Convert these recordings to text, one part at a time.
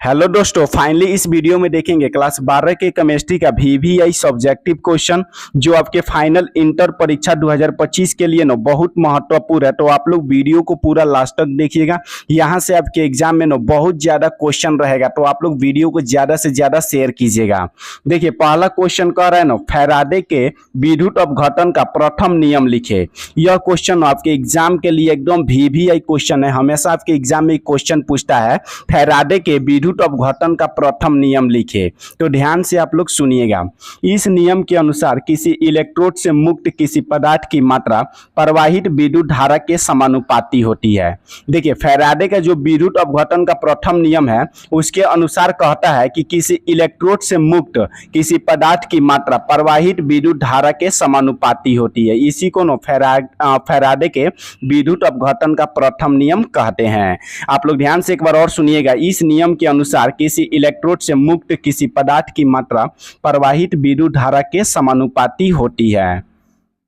Hello दोस्तों, finally इस video में देखेंगे क्लास 12 के केमिस्ट्री का VVI सब्जेक्टिव क्वेश्चन जो आपके फाइनल इंटर परीक्षा 2025 के लिए बहुत महत्वपूर्ण है। तो आप लोग वीडियो को पूरा लास्ट तक देखिएगा। यहाँ से आपके एग्जाम में बहुत ज्यादा क्वेश्चन रहेगा, तो आप लोग वीडियो को ज्यादा से ज्यादा शेयर कीजिएगा। देखिए, पहला क्वेश्चन कह रहा है फैराडे के विद्युत अपघटन का प्रथम नियम लिखे। यह क्वेश्चन आपके एग्जाम के लिए एकदम VVI क्वेश्चन है। हमेशा आपके एग्जाम में क्वेश्चन पूछता है फैराडे के विद्युत अपघटन का प्रथम नियम लिखे। तो ध्यान से आप लोग सुनिएगा। इस नियम के अनुसार किसी इलेक्ट्रोड से मुक्त किसी पदार्थ की मात्रा प्रवाहित विद्युत धारा के समानुपाती होती है। देखिए, फैराडे का जो विद्युत अपघटन का प्रथम नियम है उसके अनुसार कहता है कि किसी इलेक्ट्रोड से मुक्त किसी पदार्थ की मात्रा प्रवाहित विद्युत धारा के समानुपाती होती है। इसी को फैराडे के विद्युत अपघटन का प्रथम नियम कहते हैं। आप लोग ध्यान से एक बार और सुनिएगा। इस नियम के अनुसार किसी इलेक्ट्रोड से मुक्त किसी पदार्थ की मात्रा प्रवाहित विद्युत धारा के समानुपाती होती है।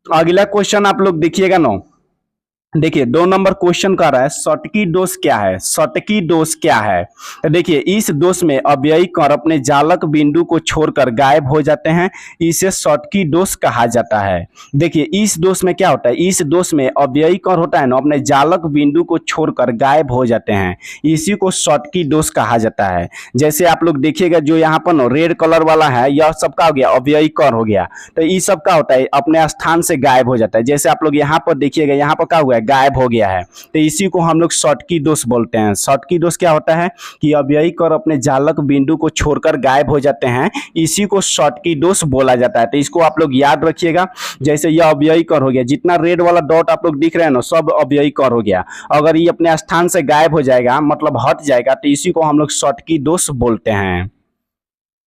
अगला क्वेश्चन आप लोग देखिएगा देखिए, 2 नंबर क्वेश्चन कर रहा है शॉटकी दोष क्या है। शॉटकी दोष क्या है? तो देखिए, इस दोष में अव्ययी कण अपने जालक बिंदु को छोड़कर गायब हो जाते हैं। इसे शॉटकी दोष कहा जाता है। देखिए, इस दोष में क्या होता है, इस दोष में अव्ययी कण होता है ना, अपने जालक बिंदु को छोड़कर गायब हो जाते हैं। इसी को शॉटकी दोष कहा जाता है। जैसे आप लोग देखिएगा, जो यहाँ पर रेड कलर वाला है, यह सबका हो गया अव्ययी कण हो गया। तो इस सबका होता है अपने स्थान से गायब हो जाता है। जैसे आप लोग यहाँ पर देखिएगा, यहाँ पर क्या हुआ, गायब हो गया है। तो इसी को हम लोग शॉटकी दोष बोलते हैं। शॉटकी दोष क्या होता है कि अव्ययी कण अपने जालक बिंदु को छोड़कर गायब हो जाते हैं। इसी को शॉटकी दोष बोला जाता है। तो इसको आप लोग याद रखिएगा। जैसे यह अव्ययी कण हो गया, जितना रेड वाला डॉट आप लोग दिख रहे हैं ना, सब अव्ययी कण हो गया। अगर ये अपने स्थान से गायब हो जाएगा, मतलब हट जाएगा, तो इसी को हम लोग शॉटकी दोष बोलते हैं।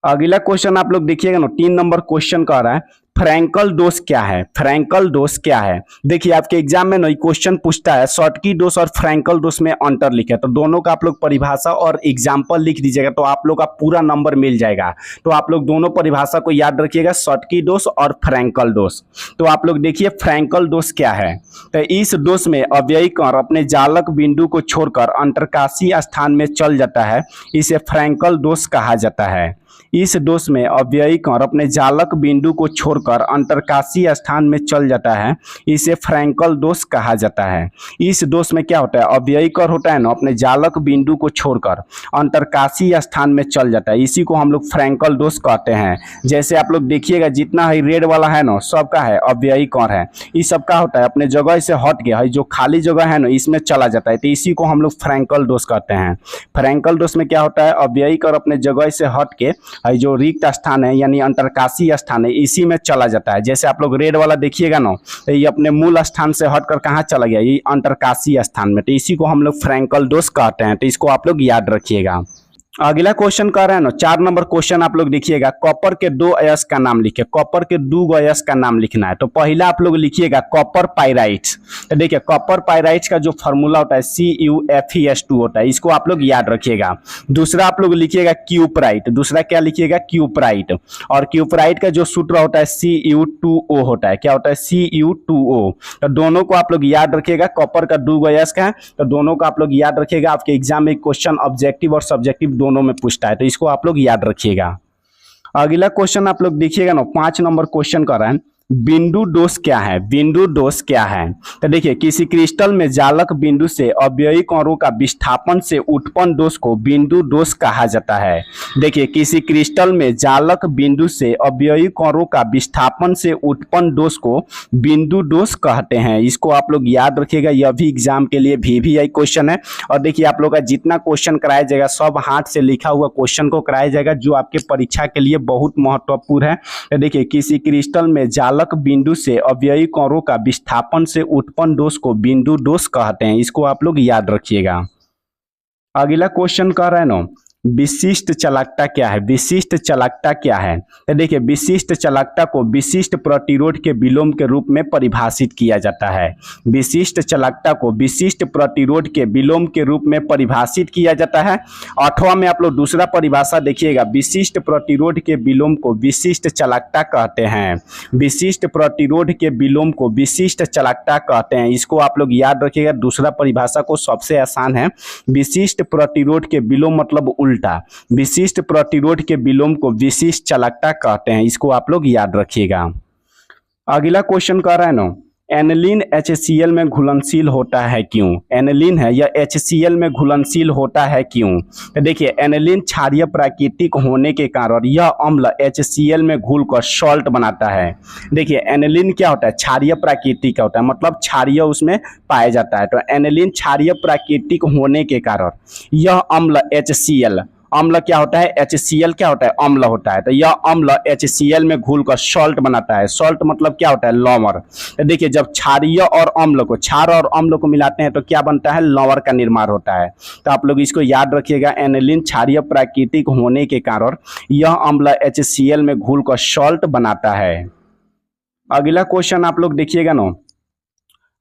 अगला क्वेश्चन आप लोग देखिएगा 3 नंबर क्वेश्चन कह रहा है फ्रैंकल दोष क्या है। फ्रैंकल दोष क्या है? देखिए, आपके एग्जाम में नई क्वेश्चन पूछता है शॉटकी दोष और फ्रैंकल दोष में अंतर लिखे। तो दोनों का आप लोग परिभाषा और एग्जाम्पल लिख दीजिएगा, तो आप लोग का पूरा नंबर मिल जाएगा। तो आप लोग दोनों परिभाषा को याद रखिएगा, शॉटकी दोष और फ्रैंकल दोष। तो आप लोग देखिए, फ्रैंकल दोष क्या है। तो इस दोष में अव्ययी कण अपने जालक बिंदु को छोड़कर अंतरकाशीय स्थान में चल जाता है। इसे फ्रैंकल दोष कहा जाता है। इस दोष में अव्ययी कण अपने जालक बिंदु को छोड़कर अंतरकाशीय स्थान में चल जाता है। इसे फ्रैंकल दोष कहा जाता है। इस दोष में क्या होता है, अव्ययी कण होता है ना, अपने जालक बिंदु को छोड़कर अंतरकाशीय स्थान में चल जाता है। इसी को हम लोग फ्रैंकल दोष कहते हैं। जैसे आप लोग देखिएगा, जितना है रेड वाला है ना, सबका है अव्ययी कण है। इस सबका होता है अपने जगह से हट गया है, जो खाली जगह है ना, इसमें चला जाता है। तो इसी को हम लोग फ्रैंकल दोष कहते हैं। फ्रैंकल दोष में क्या होता है, अव्ययी कण अपने जगह से हट के जो रिक्त स्थान है यानी अंतरकाशीय स्थान है, इसी में चला जाता है। जैसे आप लोग रेड वाला देखिएगा ना, तो ये अपने मूल स्थान से हटकर कहाँ चला गया, ये अंतरकाशीय स्थान में। तो इसी को हम लोग फ्रैंकल दोष कहते हैं। तो इसको आप लोग याद रखिएगा। अगला क्वेश्चन कह रहे हैं 4 नंबर क्वेश्चन आप लोग देखिएगा, कॉपर के 2 अयस्क का नाम लिखिए। कॉपर के 2 अयस्क का नाम लिखना है। तो पहला आप लोग लिखिएगा कॉपर पाइराइट्स। तो देखिए, कॉपर पाइराइट्स का जो फॉर्मूला होता है CuFeS2 होता है। इसको आप लोग याद रखिएगा। दूसरा आप लोग लिखिएगा क्यूपराइट। दूसरा क्या लिखिएगा, क्यूपराइट। और क्यूपराइट का जो सूत्र होता है Cu2O होता है। क्या होता है, Cu2O। तो दोनों को आप लोग याद रखिएगा। कॉपर का 2 अयस्क है, तो दोनों को आप लोग याद रखिएगा। आपके एग्जाम में क्वेश्चन ऑब्जेक्टिव और सब्जेक्टिव दोनों में पूछता है, तो इसको आप लोग याद रखिएगा। अगला क्वेश्चन आप लोग देखिएगा 5 नंबर क्वेश्चन कर रहा है बिंदु दोष क्या है। बिंदु दोष क्या है? तो देखिए, किसी क्रिस्टल में जालक बिंदु से अव्ययी कणों का विस्थापन से उत्पन्न दोष को बिंदु दोष कहा जाता है। देखिए, किसी क्रिस्टल में जालक बिंदु से अव्ययी कणों का विस्थापन से उत्पन्न दोष को बिंदु दोष कहते हैं। इसको आप लोग याद रखिएगा। यह भी एग्जाम के लिए VVI क्वेश्चन है। और देखिए, आप लोग का जितना क्वेश्चन कराया जाएगा, सब हाथ से लिखा हुआ क्वेश्चन को कराया जाएगा, जो आपके परीक्षा के लिए बहुत महत्वपूर्ण है। तो देखिए, किसी क्रिस्टल में जालक बिंदु से अव्ययी कणों का विस्थापन से उत्पन्न दोष को बिंदु दोष कहते हैं। इसको आप लोग याद रखिएगा। अगला क्वेश्चन कह रहा है ना विशिष्ट चालकता क्या है। विशिष्ट चालकता क्या है? तो देखिए, विशिष्ट चालकता को विशिष्ट प्रतिरोध के विलोम के रूप में परिभाषित किया जाता है। विशिष्ट चालकता को विशिष्ट प्रतिरोध के विलोम के रूप में परिभाषित किया जाता है। 8वां में आप लोग दूसरा परिभाषा देखिएगा, विशिष्ट प्रतिरोध के विलोम को विशिष्ट चालकता कहते हैं। विशिष्ट प्रतिरोध के विलोम को विशिष्ट चालकता कहते हैं। इसको आप लोग याद रखिएगा। दूसरा परिभाषा को सबसे आसान है। विशिष्ट प्रतिरोध के विलोम मतलब उल्टा। विशिष्ट प्रतिरोध के विलोम को विशिष्ट चालकता कहते हैं, इसको आप लोग याद रखिएगा। अगला क्वेश्चन कह रहा है ना, एनिलीन HCl में घुलनशील होता है क्यों? एनिलीन है या HCl में घुलनशील होता है क्यों? तो देखिए एनिलीन क्षारीय प्राकृतिक होने के कारण यह अम्ल HCl में घुलकर सॉल्ट बनाता है। देखिए एनिलीन क्या होता है? क्षारीय प्राकृतिक होता है, मतलब क्षारीय उसमें पाया जाता है। तो एनिलीन क्षारीय प्राकृतिक होने के कारण यह अम्ल HCl, अम्ल क्या होता है? HCl क्या होता है? अम्ल होता है। तो यह अम्ल HCl में घुलकर सॉल्ट बनाता है। सॉल्ट मतलब क्या होता है? लवण। तो देखिए जब क्षारीय और अम्ल को, क्षार और अम्ल को मिलाते हैं तो क्या बनता है? लवण का निर्माण होता है। तो आप लोग इसको याद रखिएगा, एनिलीन क्षारीय प्राकृतिक होने के कारण यह अम्ल HCl में घुलकर सॉल्ट बनाता है। अगला क्वेश्चन आप लोग देखिएगा ना,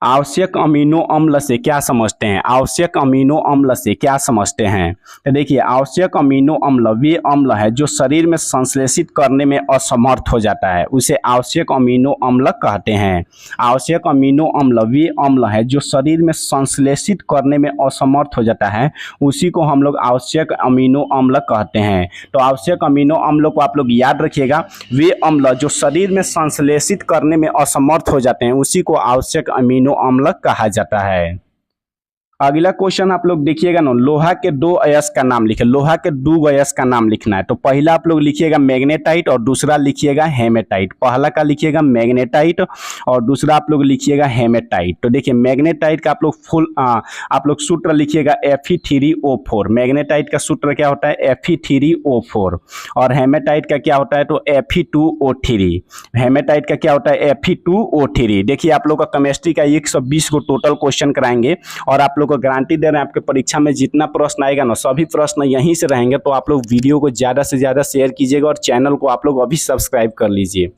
आवश्यक अमीनो अम्ल से क्या समझते हैं? आवश्यक अमीनो अम्ल से क्या समझते हैं? तो देखिए आवश्यक अमीनो अम्ल वे अम्ल है जो शरीर में संश्लेषित करने में असमर्थ हो जाता है, उसे आवश्यक अमीनो अम्ल कहते हैं। आवश्यक अमीनो अम्ल वे अम्ल है जो शरीर में संश्लेषित करने में असमर्थ हो जाता है, उसी को हम लोग आवश्यक अमीनो अम्ल कहते हैं। तो आवश्यक अमीनो अम्ल को आप लोग याद रखिएगा, वे अम्ल जो शरीर में संश्लेषित करने में असमर्थ हो जाते हैं उसी को आवश्यक अमीनो अम्ल कहा जाता है। अगला क्वेश्चन आप लोग देखिएगा ना, लोहा के दो अयस्क का नाम लिखे। लोहा के दो अयस्क का नाम लिखना है। तो पहला आप लोग लिखिएगा मैग्नेटाइट और दूसरा लिखिएगा हेमेटाइट। पहला का लिखिएगा मैग्नेटाइट और दूसरा आप लोग लिखिएगा हेमेटाइट। तो देखिए मैग्नेटाइट का आप लोग सूत्र लिखिएगा Fe3O4। मैग्नेटाइट का सूत्र क्या होता है? Fe3O4। और हेमेटाइट का क्या होता है? तो Fe2O3। हेमेटाइट का क्या होता है? Fe2O3। देखिए आप लोग का केमिस्ट्री का 120 को टोटल क्वेश्चन कराएंगे और आप लोग को गारंटी दे रहे हैं आपके परीक्षा में जितना प्रश्न आएगा ना सभी प्रश्न यहीं से रहेंगे। तो आप लोग वीडियो को ज़्यादा से ज़्यादा शेयर कीजिएगा और चैनल को आप लोग अभी सब्सक्राइब कर लीजिए।